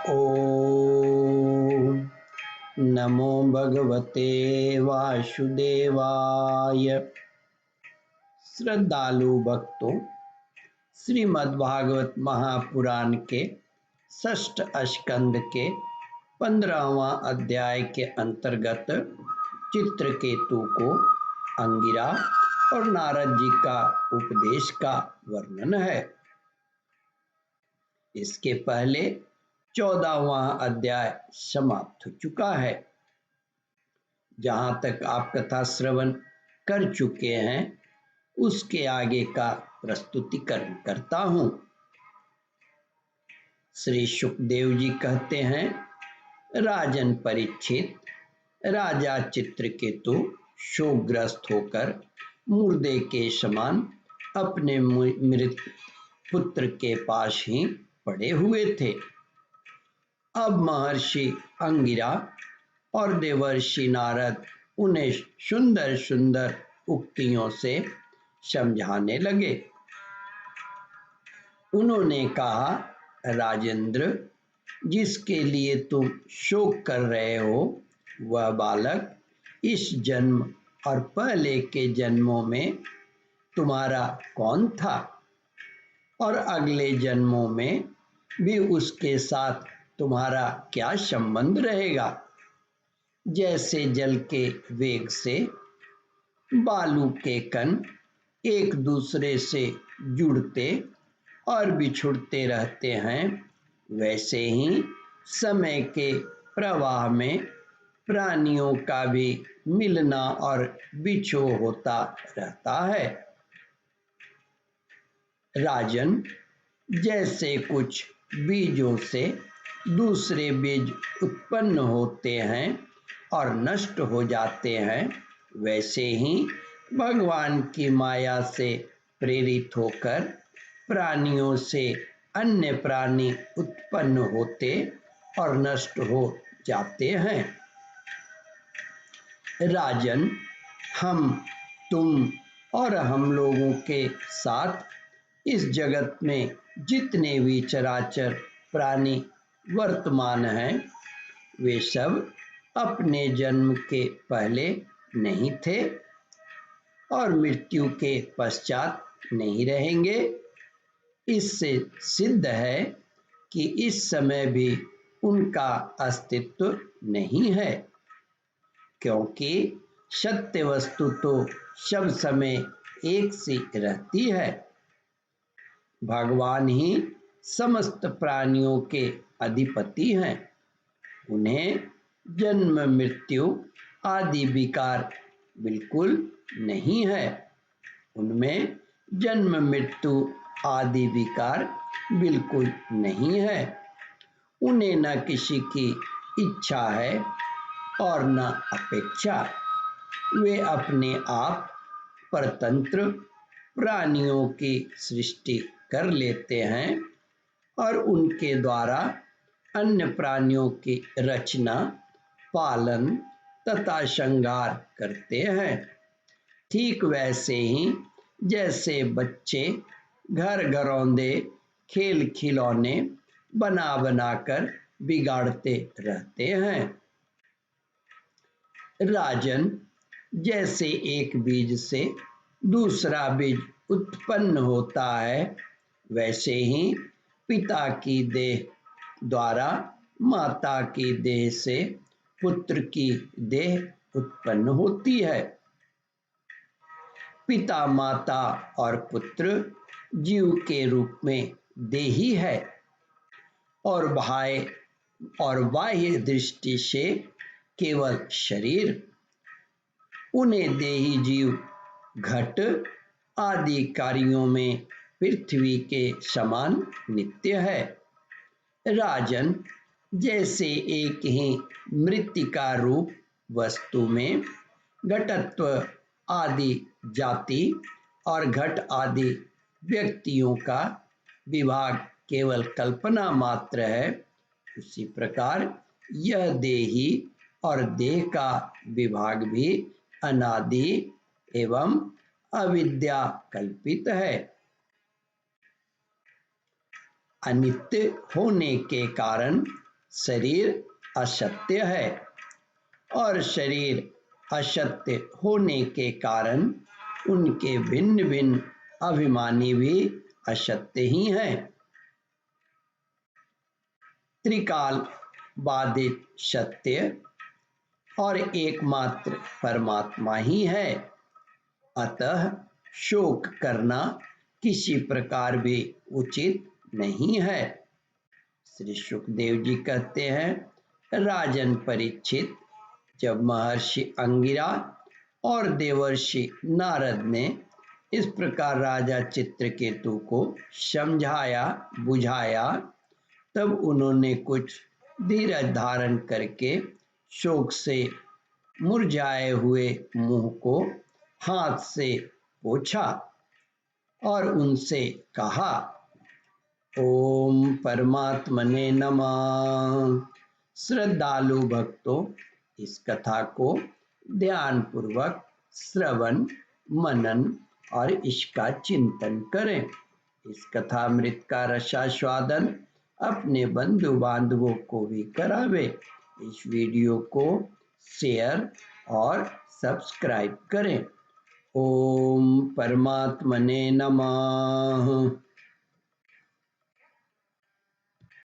ओम नमो भगवते वासुदेवाय। श्रद्धालु भक्तों, श्रीमद्भागवत महापुराण के षष्ठ स्कंद के 15वां अध्याय के अंतर्गत चित्रकेतु को अंगिरा और नारद जी का उपदेश का वर्णन है। इसके पहले 14वां अध्याय समाप्त हो चुका है। जहां तक आप कथा श्रवण कर चुके हैं उसके आगे का प्रस्तुतिकरण करता हूं। श्री सुखदेव जी कहते हैं, राजन परीक्षित, राजा चित्रकेतु शोकग्रस्त होकर मुर्दे के समान अपने मृत पुत्र के पास ही पड़े हुए थे। अब महर्षि अंगिरा और देवर्षि नारद उन्हें सुंदर सुंदर उक्तियों से समझाने लगे। उन्होंने कहा, राजेंद्र, जिसके लिए तुम शोक कर रहे हो वह बालक इस जन्म और पहले के जन्मों में तुम्हारा कौन था और अगले जन्मों में भी उसके साथ तुम्हारा क्या संबंध रहेगा। जैसे जल के वेग से बालू के कण एक दूसरे से जुड़ते और बिछुड़ते रहते हैं, वैसे ही समय के प्रवाह में प्राणियों का भी मिलना और बिछोह होता रहता है। राजन, जैसे कुछ बीजों से दूसरे बीज उत्पन्न होते हैं और नष्ट हो जाते हैं, वैसे ही भगवान की माया से प्रेरित होकर प्राणियों से अन्य प्राणी उत्पन्न होते और नष्ट हो जाते हैं। राजन, हम, तुम और हम लोगों के साथ इस जगत में जितने भी चराचर प्राणी वर्तमान हैं, वे सब अपने जन्म के पहले नहीं थे और मृत्यु के पश्चात नहीं रहेंगे। इससे सिद्ध है कि इस समय भी उनका अस्तित्व नहीं है, क्योंकि सत्य वस्तु तो सब समय एक सी रहती है। भगवान ही समस्त प्राणियों के अधिपति हैं। उन्हें जन्म मृत्यु आदि विकार बिल्कुल नहीं है। उनमें जन्म मृत्यु आदि विकार बिल्कुल नहीं है। उन्हें न किसी की इच्छा है और न अपेक्षा। वे अपने आप परतंत्र प्राणियों की सृष्टि कर लेते हैं और उनके द्वारा अन्य प्राणियों की रचना, पालन तथा श्रृंगार करते हैं। ठीक वैसे ही जैसे बच्चे घर घरौंदे खेल खिलौने बना बनाकर बिगाड़ते रहते हैं। राजन, जैसे एक बीज से दूसरा बीज उत्पन्न होता है, वैसे ही पिता की देह द्वारा माता की देह से पुत्र की देह उत्पन्न होती है। पिता, माता और पुत्र जीव के रूप में देही है और बाह्य दृष्टि से केवल शरीर। उन्हें देही जीव घट आदि कार्यों में पृथ्वी के समान नित्य है। राजन, जैसे एक ही मृत्तिका रूप वस्तु में घटत्व आदि जाति और घट आदि व्यक्तियों का विभाग केवल कल्पना मात्र है, उसी प्रकार यह देही और देह का विभाग भी अनादि एवं अविद्या कल्पित है। अनित्य होने के कारण शरीर असत्य है और शरीर असत्य होने के कारण उनके भिन्न भिन्न अभिमानी भी असत्य ही हैं। त्रिकाल बाधित सत्य और एकमात्र परमात्मा ही है। अतः शोक करना किसी प्रकार भी उचित नहीं है। श्री सुखदेव जी कहते हैं, राजन परीक्षित, जब महर्षि अंगिरा और देवर्षि नारद ने इस प्रकार राजा चित्रकेतु को समझाया बुझाया, तब उन्होंने कुछ धीरज धारण करके शोक से मुरझाए हुए मुंह को हाथ से पोंछा और उनसे कहा, ओम परमात्मने नमः। श्रद्धालु भक्तों, इस कथा को ध्यान पूर्वक श्रवण मनन और इसका चिंतन करें। इस कथामृत का रसास्वादन अपने बंधु बांधवों को भी करावे। इस वीडियो को शेयर और सब्सक्राइब करें। ओम परमात्मने नमः।